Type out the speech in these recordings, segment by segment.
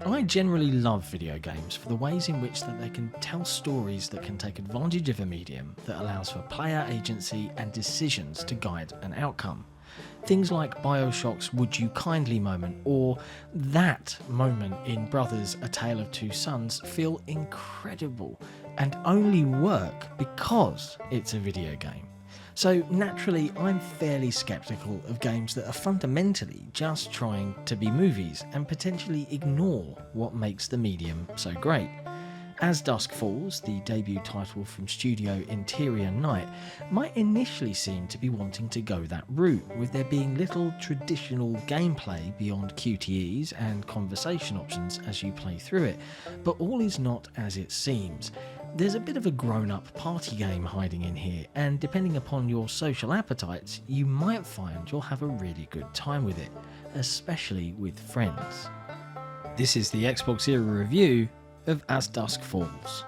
I generally love video games for the ways in which that they can tell stories that can take advantage of a medium that allows for player agency and decisions to guide an outcome. Things like BioShock's Would You Kindly moment or that moment in Brothers: A Tale of Two Sons feel incredible and only work because it's a video game. So naturally, I'm fairly sceptical of games that are fundamentally just trying to be movies and potentially ignore what makes the medium so great. As Dusk Falls, the debut title from studio Interior Night, might initially seem to be wanting to go that route, with there being little traditional gameplay beyond QTEs and conversation options as you play through it, but all is not as it seems. There's a bit of a grown-up party game hiding in here, and depending upon your social appetites, you might find you'll have a really good time with it, especially with friends. This is the XboxEra review of As Dusk Falls.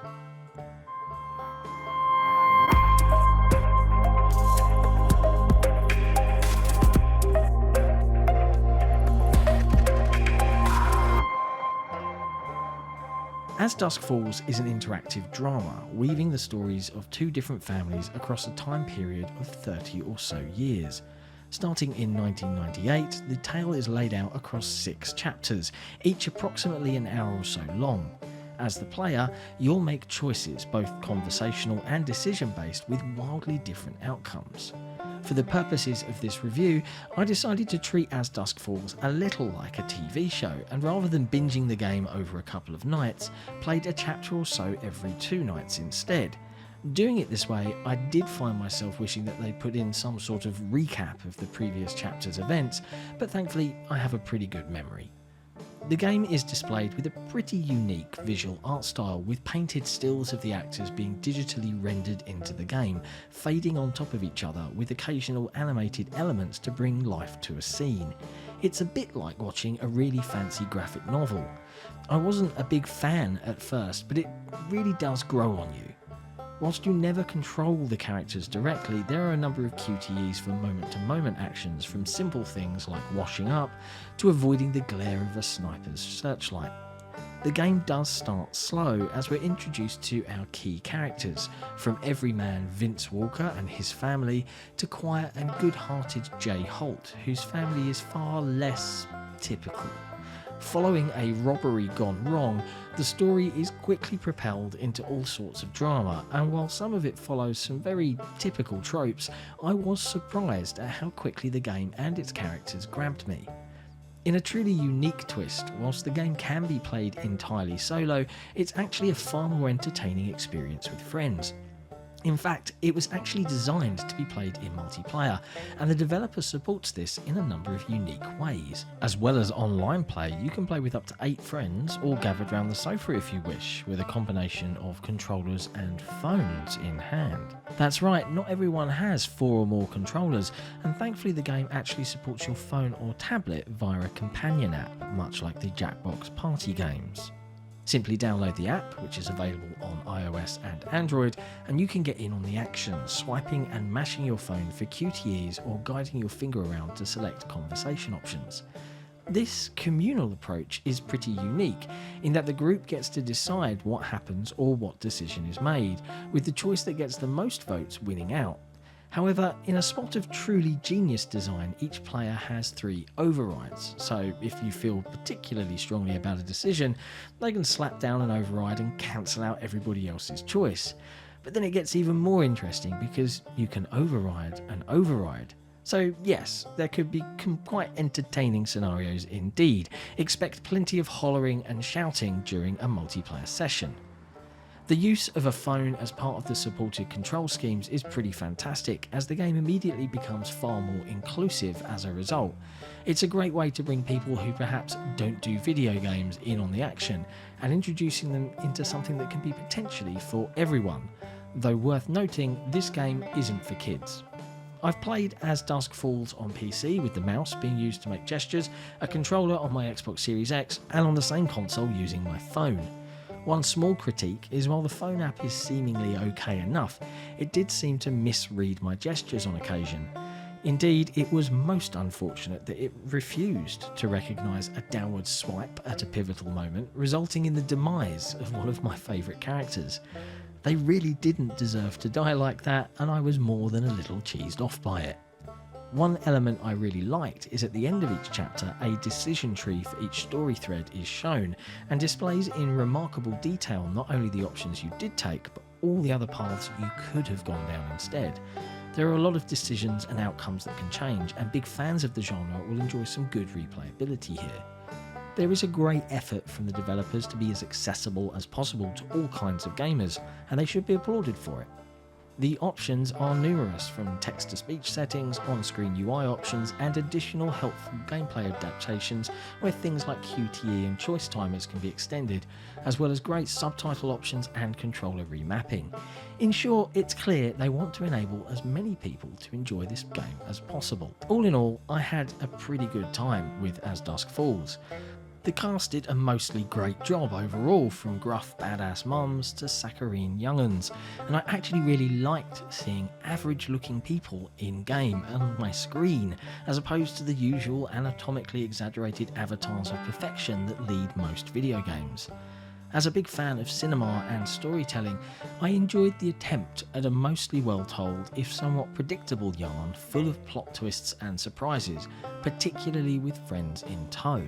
As Dusk Falls is an interactive drama, weaving the stories of two different families across a time period of 30 or so years. Starting in 1998, the tale is laid out across 6 chapters, each approximately an hour or so long. As the player, you'll make choices, both conversational and decision-based, with wildly different outcomes. For the purposes of this review, I decided to treat As Dusk Falls a little like a TV show, and rather than binging the game over a couple of nights, played a chapter or so every 2 nights instead. Doing it this way, I did find myself wishing that they'd put in some sort of recap of the previous chapter's events, but thankfully I have a pretty good memory. The game is displayed with a pretty unique visual art style, with painted stills of the actors being digitally rendered into the game, fading on top of each other with occasional animated elements to bring life to a scene. It's a bit like watching a really fancy graphic novel. I wasn't a big fan at first, but it really does grow on you. Whilst you never control the characters directly, there are a number of QTEs for moment-to-moment actions, from simple things like washing up to avoiding the glare of a sniper's searchlight. The game does start slow as we're introduced to our key characters, from everyman Vince Walker and his family to quiet and good-hearted Jay Holt, whose family is far less typical. Following a robbery gone wrong, the story is quickly propelled into all sorts of drama, and while some of it follows some very typical tropes, I was surprised at how quickly the game and its characters grabbed me. In a truly unique twist, whilst the game can be played entirely solo, it's actually a far more entertaining experience with friends. In fact, it was actually designed to be played in multiplayer, and the developer supports this in a number of unique ways. As well as online play, you can play with up to 8 friends, all gathered around the sofa if you wish, with a combination of controllers and phones in hand. That's right, not everyone has 4 or more controllers, and thankfully the game actually supports your phone or tablet via a companion app, much like the Jackbox party games. Simply download the app, which is available on iOS and Android, and you can get in on the action, swiping and mashing your phone for QTEs or guiding your finger around to select conversation options. This communal approach is pretty unique in that the group gets to decide what happens or what decision is made, with the choice that gets the most votes winning out. However, in a spot of truly genius design, each player has 3 overrides, so if you feel particularly strongly about a decision, they can slap down an override and cancel out everybody else's choice. But then it gets even more interesting because you can override an override. So yes, there could be quite entertaining scenarios indeed. Expect plenty of hollering and shouting during a multiplayer session. The use of a phone as part of the supported control schemes is pretty fantastic, as the game immediately becomes far more inclusive as a result. It's a great way to bring people who perhaps don't do video games in on the action, and introducing them into something that can be potentially for everyone. Though worth noting, this game isn't for kids. I've played As Dusk Falls on PC with the mouse being used to make gestures, a controller on my Xbox Series X, and on the same console using my phone. One small critique is while the phone app is seemingly okay enough, it did seem to misread my gestures on occasion. Indeed, it was most unfortunate that it refused to recognise a downward swipe at a pivotal moment, resulting in the demise of one of my favourite characters. They really didn't deserve to die like that, and I was more than a little cheesed off by it. One element I really liked is at the end of each chapter, a decision tree for each story thread is shown and displays in remarkable detail not only the options you did take, but all the other paths you could have gone down instead. There are a lot of decisions and outcomes that can change, and big fans of the genre will enjoy some good replayability here. There is a great effort from the developers to be as accessible as possible to all kinds of gamers, and they should be applauded for it. The options are numerous, from text-to-speech settings, on-screen UI options, and additional helpful gameplay adaptations where things like QTE and choice timers can be extended, as well as great subtitle options and controller remapping. In short, it's clear they want to enable as many people to enjoy this game as possible. All in all, I had a pretty good time with As Dusk Falls. The cast did a mostly great job overall, from gruff badass mums to saccharine young'uns, and I actually really liked seeing average looking people in game and on my screen, as opposed to the usual anatomically exaggerated avatars of perfection that lead most video games. As a big fan of cinema and storytelling, I enjoyed the attempt at a mostly well told, if somewhat predictable yarn full of plot twists and surprises, particularly with friends in tow.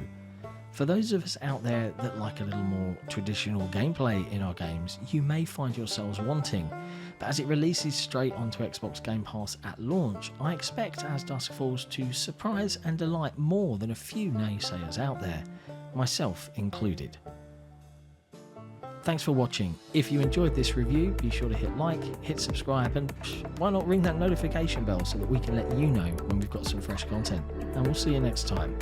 For those of us out there that like a little more traditional gameplay in our games, you may find yourselves wanting, but as it releases straight onto Xbox Game Pass at launch, I expect As Dusk Falls to surprise and delight more than a few naysayers out there, myself included. Thanks for watching. If you enjoyed this review, be sure to hit like, hit subscribe, and why not ring that notification bell so that we can let you know when we've got some fresh content. And we'll see you next time.